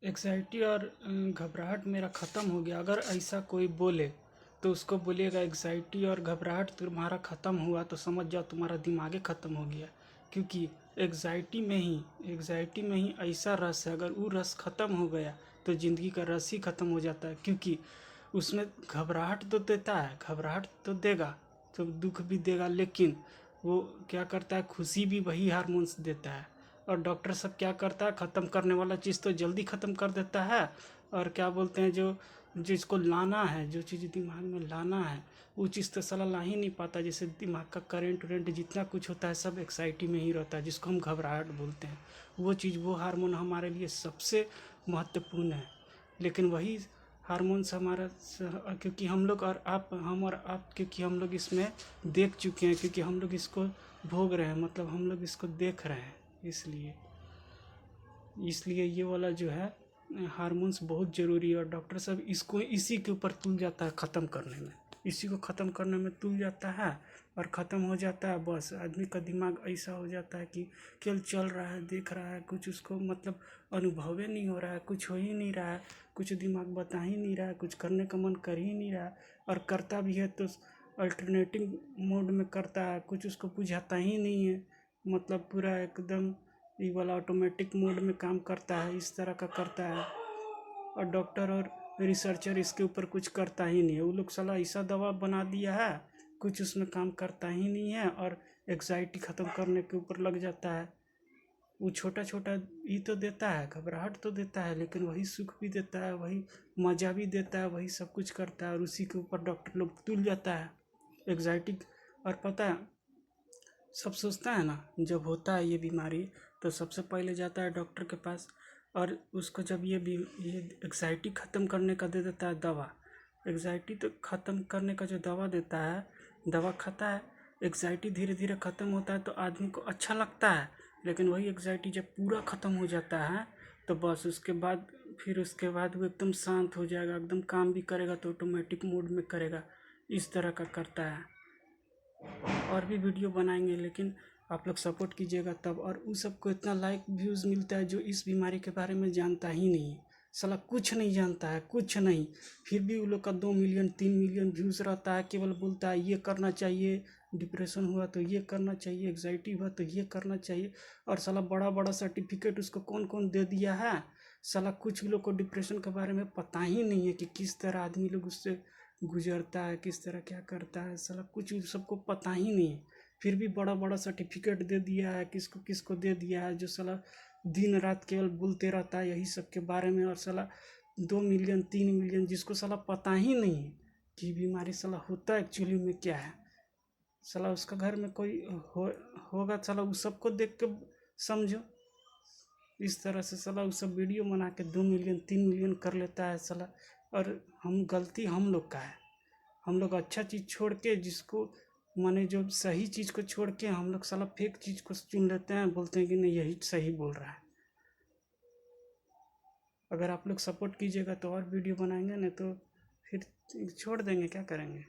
एग्ज़ाइटी और घबराहट मेरा ख़त्म हो गया। अगर ऐसा कोई बोले तो उसको बोलिएगा एग्ज़ाइटी और घबराहट तुम्हारा ख़त्म हुआ तो समझ जाओ तुम्हारा दिमाग ही ख़त्म हो गया। क्योंकि एग्ज़ाइटी में ही ऐसा रस है, अगर वो रस ख़त्म हो गया तो ज़िंदगी का रस ही ख़त्म हो जाता है। क्योंकि उसमें घबराहट तो देता है, घबराहट तो देगा तो दुख भी देगा, लेकिन वो क्या करता है, खुशी भी वही हार्मोन्स देता है। और डॉक्टर सब क्या करता है, ख़त्म करने वाला चीज़ तो जल्दी ख़त्म कर देता है, और क्या बोलते हैं जो जिसको लाना है, जो चीज़ दिमाग में लाना है वो चीज़ तो साला ला ही नहीं पाता। जैसे दिमाग का करंट वरेंट जितना कुछ होता है सब एक्साइटी में ही रहता है, जिसको हम घबराहट बोलते हैं। वो चीज़, वो हार्मोन हमारे लिए सबसे महत्वपूर्ण है। लेकिन वही हार्मोन्स हमारा क्योंकि हम लोग और आप, हम और आप, क्योंकि हम लोग इसमें देख चुके हैं, क्योंकि हम लोग इसको भोग रहे हैं, मतलब हम लोग इसको देख रहे हैं, इसलिए ये वाला जो है हार्मोन्स बहुत ज़रूरी है। और डॉक्टर साहब इसको इसी के ऊपर तुल जाता है ख़त्म करने में, इसी को ख़त्म करने में तुल जाता है और ख़त्म हो जाता है। बस आदमी का दिमाग ऐसा हो जाता है कि केवल चल रहा है, देख रहा है, कुछ उसको मतलब अनुभव ही नहीं हो रहा है, कुछ हो ही नहीं रहा है, कुछ दिमाग बता ही नहीं रहा है, कुछ करने का मन कर ही नहीं रहा है। और करता भी है तो अल्टरनेटिंग मोड में करता है, कुछ उसको बुझाता ही नहीं है, मतलब पूरा एकदम ये वाला ऑटोमेटिक मोड में काम करता है, इस तरह का करता है। और डॉक्टर और रिसर्चर इसके ऊपर कुछ करता ही नहीं है। वो लोग साला ऐसा दवा बना दिया है, कुछ उसमें काम करता ही नहीं है, और एग्जाइटी ख़त्म करने के ऊपर लग जाता है। वो छोटा छोटा ही तो देता है, घबराहट तो देता है, लेकिन वही सुख भी देता है, वही मज़ा भी देता है, वही सब कुछ करता है, और उसी के ऊपर डॉक्टर लोग तुल जाता है एग्जाइटी। और पता है, सब सोचता है ना, जब होता है ये बीमारी तो सबसे पहले जाता है डॉक्टर के पास, और उसको जब ये एग्जाइटी ख़त्म करने का दे देता है दवा। एग्जाइटी तो ख़त्म करने का जो दवा देता है, दवा खाता है, एग्जाइटी धीरे धीरे ख़त्म होता है तो आदमी को अच्छा लगता है। लेकिन वही एग्जाइटी जब पूरा ख़त्म हो जाता है तो बस उसके बाद वो एकदम शांत हो जाएगा, एकदम काम भी करेगा तो ऑटोमेटिक मोड में करेगा, इस तरह का करता है। और भी वीडियो बनाएंगे, लेकिन आप लोग सपोर्ट कीजिएगा तब। और उस सबको इतना लाइक व्यूज़ मिलता है जो इस बीमारी के बारे में जानता ही नहीं है, साला कुछ नहीं जानता है, कुछ नहीं, फिर भी वो लोग का 2 मिलियन 3 मिलियन व्यूज़ रहता है। केवल बोलता है ये करना चाहिए, डिप्रेशन हुआ तो ये करना चाहिए, एग्जाइटी हुआ तो ये करना चाहिए। और साला बड़ा बड़ा सर्टिफिकेट उसको कौन कौन दे दिया है। साला कुछ लोग को डिप्रेशन के बारे में पता ही नहीं है कि किस तरह आदमी लोग उससे गुजरता है, किस तरह क्या करता है, साला कुछ सबको पता ही नहीं है। फिर भी बड़ा बड़ा सर्टिफिकेट दे दिया है, किसको किसको दे दिया है, जो साला दिन रात केवल बोलते रहता है यही सब के बारे में। और साला 2 मिलियन 3 मिलियन, जिसको साला पता ही नहीं है कि बीमारी साला होता एक्चुअली में क्या है। साला उसका घर में कोई होगा, साला उस सबको देख के समझो। इस तरह से साला वो सब वीडियो बना के 2 मिलियन 3 मिलियन कर लेता है साला। और गलती हम लोग का है। हम लोग अच्छा चीज़ छोड़ के, जिसको माने जो सही चीज़ को छोड़ के हम लोग साला फेक चीज़ को चुन लेते हैं, बोलते हैं कि नहीं यही सही बोल रहा है। अगर आप लोग सपोर्ट कीजिएगा तो और वीडियो बनाएंगे, नहीं तो फिर छोड़ देंगे, क्या करेंगे।